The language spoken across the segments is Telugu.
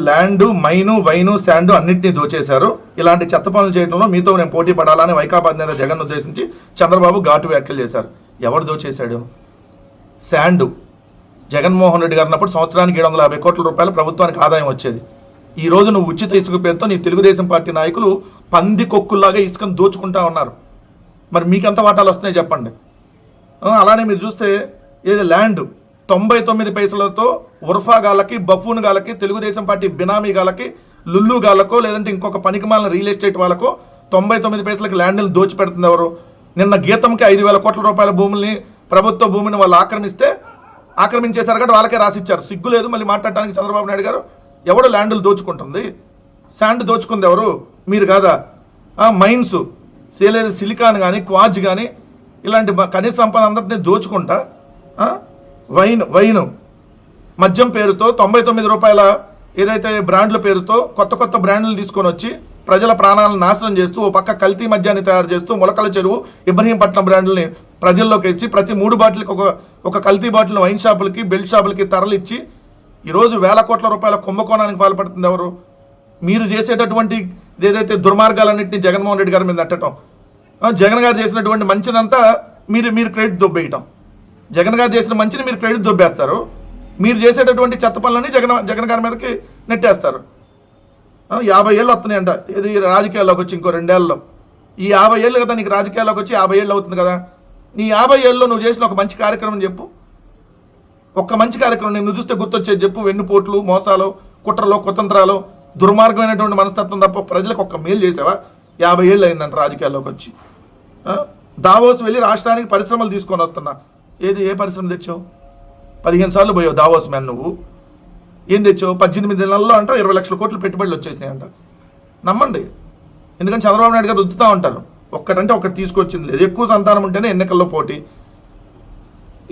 ల్యాండ్, మైను, వైను, శాండు అన్నింటినీ దోచేశారు. ఇలాంటి చెత్త పనులు చేయడంలో మీతో నేను పోటీ పడాలని వైకాపా నేత జగన్ ఉద్దేశించి చంద్రబాబు ఘాటు వ్యాఖ్యలు చేశారు. ఎవరు దోచేశాడు? శాండు జగన్మోహన్ రెడ్డి గారు ఉన్నప్పుడు సంవత్సరానికి 750 కోట్ల రూపాయలు ప్రభుత్వానికి ఆదాయం వచ్చేది. ఈ రోజు నువ్వు ఉచిత ఇసుక పేరుతో నీ తెలుగుదేశం పార్టీ నాయకులు పంది కొక్కుల్లాగా ఇసుకను దోచుకుంటా ఉన్నారు. మరి మీకెంత వాటాలు వస్తున్నాయి చెప్పండి. అలానే మీరు చూస్తే ఏది ల్యాండ్ 99 పైసలతో ఉర్ఫా గాళ్ళకి, బఫూన్ గాళ్ళకి, తెలుగుదేశం పార్టీ బినామీ గాళ్ళకి, లుల్లు గాళ్ళకో లేదంటే ఇంకొక పనికిమాలిన రియల్ ఎస్టేట్ వాళ్ళకో 99 పైసలకి ల్యాండ్ని దోచిపెడుతుంది ఎవరు? నిన్న గీతంకి 5,000 కోట్ల రూపాయల భూముల్ని, ప్రభుత్వ భూమిని వాళ్ళు ఆక్రమించేశారు కాబట్టి వాళ్ళకే రాసిచ్చారు. సిగ్గు లేదు మళ్ళీ మాట్లాడటానికి చంద్రబాబు నాయుడు గారు. ఎవడు ల్యాండ్లు దోచుకుంటుంది? శాండ్ దోచుకుంది ఎవరు? మీరు కాదా? మైన్స్, సిలికాన్ కానీ, క్వార్జ్ కానీ ఇలాంటి ఖనిజ సంపద అందరినీ దోచుకుంటా వైను మద్యం పేరుతో 99 రూపాయల ఏదైతే బ్రాండ్ల పేరుతో కొత్త బ్రాండ్లు తీసుకొని వచ్చి ప్రజల ప్రాణాలను నాశనం చేస్తూ ఓ పక్క కల్తీ మద్యాన్ని తయారు చేస్తూ మొలకల చెరువు, ఇబ్రహీంపట్నం బ్రాండ్లని ప్రజల్లోకి ఇచ్చి ప్రతి 3 బాటిల్కి ఒక కల్తీ బాటిల్ వైన్ షాపులకి, బెల్ట్ షాపులకి తరలిచ్చి ఈరోజు వేల కోట్ల రూపాయల కుంభకోణానికి పాల్పడుతుంది ఎవరు? మీరు చేసేటటువంటి ఏదైతే దుర్మార్గాలన్నింటినీ జగన్మోహన్ రెడ్డి గారి మీద నెట్టడం, జగన్ గారు చేసినటువంటి మంచినంతా మీరు క్రెడిట్ దొబ్బేయటం. జగన్ గారు చేసిన మంచిని మీరు క్రెడిట్ దొబ్బేస్తారు. మీరు చేసేటటువంటి చెత్త పనులని జగన్ గారి మీదకి నెట్టేస్తారు. 50 ఏళ్ళు వస్తున్నాయంట ఇది రాజకీయాల్లోకి వచ్చి ఇంకో 2 ఏళ్ళలో. ఈ 50 ఏళ్ళు కదా నీకు రాజకీయాల్లోకి వచ్చి 50 ఏళ్ళు అవుతుంది కదా. నీ 50 ఏళ్ళలో నువ్వు చేసిన ఒక మంచి కార్యక్రమం చెప్పు. ఒక్క మంచి కార్యక్రమం నేను చూస్తే గుర్తొచ్చేది చెప్పు. వెన్నుపోట్లు, మోసాలు, కుట్రలు, కుతంత్రాలు, దుర్మార్గమైనటువంటి మనస్తత్వం తప్ప ప్రజలకు ఒక్క మేలు చేసావా? 50 ఏళ్ళు అయిందంట రాజకీయాల్లోకి వచ్చి. దావోస్ వెళ్ళి రాష్ట్రానికి పరిశ్రమలు తీసుకొని వస్తున్నా. ఏ పరిశ్రమ తెచ్చావు? 15 సార్లు పోయావు దావోస్ మ్యాన్. నువ్వు ఏం తెచ్చావు? 18 నెలల్లో అంట 20 లక్షల కోట్లు పెట్టుబడులు వచ్చేసినాయి అంట. నమ్మండి, ఎందుకంటే చంద్రబాబు నాయుడు గారు రుద్దుతూ ఉంటారు. ఒక్కటంటే ఒకటి తీసుకొచ్చింది లేదు. ఎక్కువ సంతానం ఉంటేనే ఎన్నికల్లో పోటీ,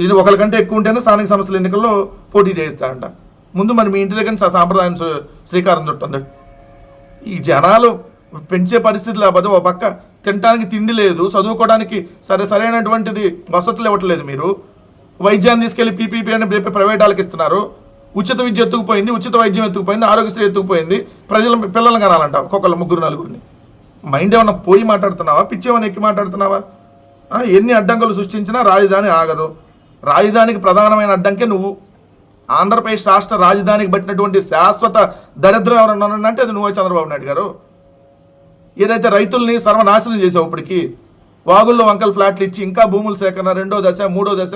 ఇది ఒకరికంటే ఎక్కువ ఉంటేనే స్థానిక సంస్థల ఎన్నికల్లో పోటీ చేయిస్తారంట. ముందు మరి మీ ఇంటి దగ్గర సాంప్రదాయం శ్రీకారం చుట్టండి. ఈ జనాలు పెంచే పరిస్థితి లేకపోతే ఓ పక్క తినడానికి తిండి లేదు, చదువుకోవడానికి సరైనటువంటిది వసతులు ఇవ్వట్లేదు. మీరు వైద్యాన్ని తీసుకెళ్లి పీపీపీ అని ప్రైవేట్ వాళ్ళకి ఇస్తున్నారు. ఉచిత విద్య ఎత్తుకుపోయింది, ఉచిత వైద్యం ఎత్తుకుపోయింది, ఆరోగ్యశ్రీ ఎత్తుకుపోయింది. పిల్లల్ని కనాలంట ఒక్కొక్కళ్ళు 3-4. మైండ్ ఏమన్నా పోయి మాట్లాడుతున్నావా? పిచ్చి ఏమైనా ఎక్కి మాట్లాడుతున్నావా? ఎన్ని అడ్డంకులు సృష్టించినా రాజధాని ఆగదు. రాజధానికి ప్రధానమైన అడ్డంకే నువ్వు. ఆంధ్రప్రదేశ్ రాష్ట్ర రాజధానికి పట్టినటువంటి శాశ్వత దరిద్రం ఎవరన్నా అంటే అది నువ్వే చంద్రబాబు నాయుడు గారు. ఏదైతే రైతుల్ని సర్వనాశనం చేసావు, ఇప్పటికీ వాగుల్లో వంకలు ఫ్లాట్లు ఇచ్చి ఇంకా భూముల సేకరణ 2వ దశ 3వ దశ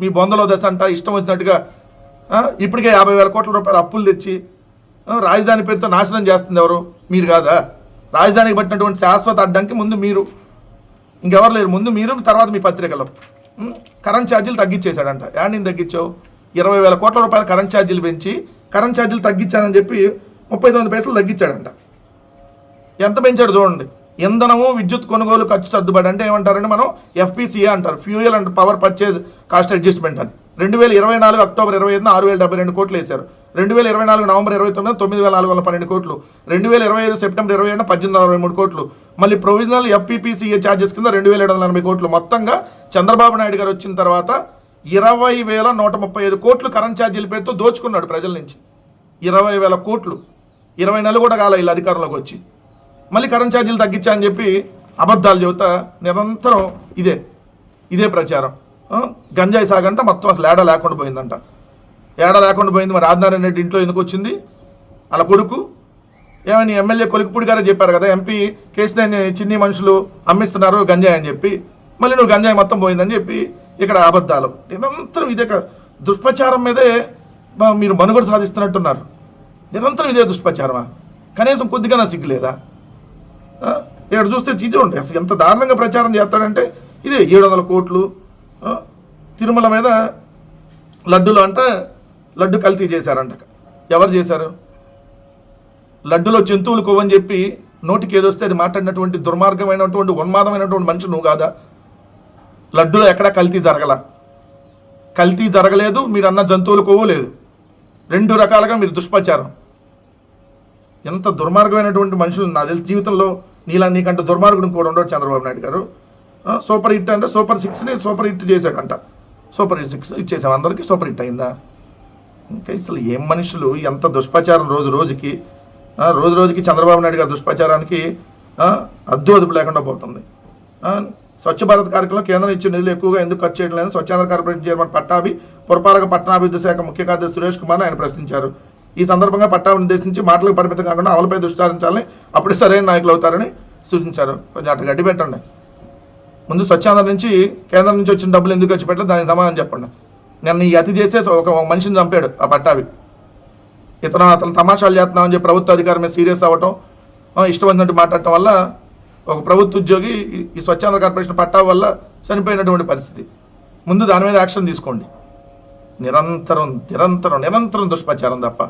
మీ బొందలో దశ అంట ఇష్టం వచ్చినట్టుగా ఇప్పటికే 50,000 కోట్ల రూపాయల అప్పులు తెచ్చి రాజధాని పేరుతో నాశనం చేస్తుంది ఎవరు? మీరు కాదా? రాజధానికి పట్టినటువంటి శాశ్వత అడ్డంకి ముందు మీరు, ఇంకెవరు లేరు. ముందు మీరు, తర్వాత మీ పత్రికలో. కరెంట్ ఛార్జీలు తగ్గించేశాడంట. నేను తగ్గించావు 20,000 కోట్ల రూపాయల కరెంట్ ఛార్జీలు పెంచి కరెంట్ ఛార్జీలు తగ్గించానని చెప్పి 39 పైసలు తగ్గించాడంట. ఎంత పెంచాడు చూడండి. ఇంధనము, విద్యుత్ కొనుగోలు ఖర్చు సర్దుబాటు అంటే ఏమంటారంటే మనం FPCA అంటారు, fuel and power purchase cost adjustment అని. 2024 అక్టోబర్ 25న 6,072 కోట్లు వేశారు. 2024 నవంబర్ 29న 9,412 కోట్లు. 2025 సెప్టెంబర్ 27న 1,863 కోట్లు. మళ్ళీ ప్రొవిజనల్ FPPCA ఛార్జెస్ కింద 2,780 కోట్లు. మొత్తంగా చంద్రబాబు నాయుడు గారు వచ్చిన తర్వాత 20,135 కోట్లు కరెంట్ ఛార్జీల పేరుతో దోచుకున్నాడు ప్రజల నుంచి. 20,000 కోట్లు. 20 నెలలు కూడా కాల వీళ్ళు అధికారంలోకి వచ్చి మళ్ళీ కరెంట్ ఛార్జీలు తగ్గించా అని చెప్పి అబద్ధాలు చెబుతా నిరంతరం ఇదే ప్రచారం. గంజాయి సాగంట మొత్తం అసలు ఏడా లేకుండా పోయిందంట. మరి ఆదినారాయణ రెడ్డి ఇంట్లో ఎందుకు వచ్చింది? అలా కొడుకు ఏమని ఎమ్మెల్యే కొలికిపూడి గారే చెప్పారు కదా, MP కేసినేని చిన్ని మనుషులు అమ్మిస్తున్నారు గంజాయి అని చెప్పి. మళ్ళీ నువ్వు గంజాయి మొత్తం పోయిందని చెప్పి ఇక్కడ అబద్ధాలు. నిరంతరం ఇదే దుష్ప్రచారం మీదే మీరు మనుగడ సాధిస్తున్నట్టున్నారు. నిరంతరం ఇదే దుష్ప్రచారమా? కనీసం కొద్దిగా నా సిగ్గులేదా? ఇక్కడ చూస్తే ఇది ఉండే అసలు ఎంత దారుణంగా ప్రచారం చేస్తాడంటే ఇదే 700 కోట్లు తిరుమల మీద లడ్డులో అంట లడ్డు కల్తీ చేశారంట. ఎవరు చేశారు? లడ్డులో జంతువులు కొవ్వని చెప్పి నోటికి ఏదొస్తే అది మాట్లాడినటువంటి దుర్మార్గమైనటువంటి ఉన్మాదమైనటువంటి మనిషి నువ్వు కాదా? లడ్డులో ఎక్కడా కల్తీ జరగలేదు. మీరు అన్న జంతువులు కొవ్వు లేదు. 2 రకాలుగా మీరు దుష్ప్రచారం. ఎంత దుర్మార్గమైనటువంటి మనుషులు నా తెలిసి జీవితంలో నీకంటే దుర్మార్గుడు కూడా ఉండడు చంద్రబాబు నాయుడు గారు. సూపర్ హిట్ అంటే సూపర్ 6ని సూపర్ హిట్ చేశాడంట. సూపర్ 6 ఇచ్చేసాం అందరికీ. సూపర్ హిట్ అయిందా? ఇంకా అసలు ఏం మనుషులు, ఎంత దుష్ప్రచారం రోజు రోజుకి రోజు రోజుకి చంద్రబాబు నాయుడు గారి దుష్ప్రచారానికి అద్దు అదుపు లేకుండా పోతుంది. స్వచ్ఛ భారత్ కార్యక్రమంలో కేంద్రం ఇచ్చే నిధులు ఎక్కువగా ఎందుకు ఖర్చు చేయడం లేదు స్వచ్ఛాంధ్ర కార్పొరేషన్ చైర్మన్ పట్టాభి, పురపాలక పట్టణాభివృద్ధి శాఖ ముఖ్య కార్యదర్శి సురేష్ కుమార్ ఆయన ప్రశ్నించారు. ఈ సందర్భంగా పట్టాభిని ఉద్దేశించి మాటలకు పరిమితం కాకుండా అమలుపై దృష్టి సారించాలని, అప్పుడే సరైన నాయకులు అవుతారని సూచించారు. కొంచెం అటు గడ్డి పెట్టండి. ముందు స్వచ్ఛాంధ్ర నుంచి కేంద్రం నుంచి వచ్చిన డబ్బులు ఎందుకు ఖర్చు పెట్టలేదు దానికి సమాధానం చెప్పండి. నేను ఈ అతి చేస్తే ఒక మనిషిని చంపాడు ఆ పట్టాభి. అతను తమాషాలు చేస్తున్నామని చెప్పి ప్రభుత్వ అధికారి మీద సీరియస్ అవ్వటం, ఇష్టం వచ్చినట్టు మాట్లాడటం వల్ల ఒక ప్రభుత్వ ఉద్యోగి ఈ స్వచ్ఛాంధ్ర కార్పొరేషన్ పట్టాభి వల్ల చనిపోయినటువంటి పరిస్థితి. ముందు దాని మీద యాక్షన్ తీసుకోండి. నిరంతరం దుష్ప్రచారం తప్ప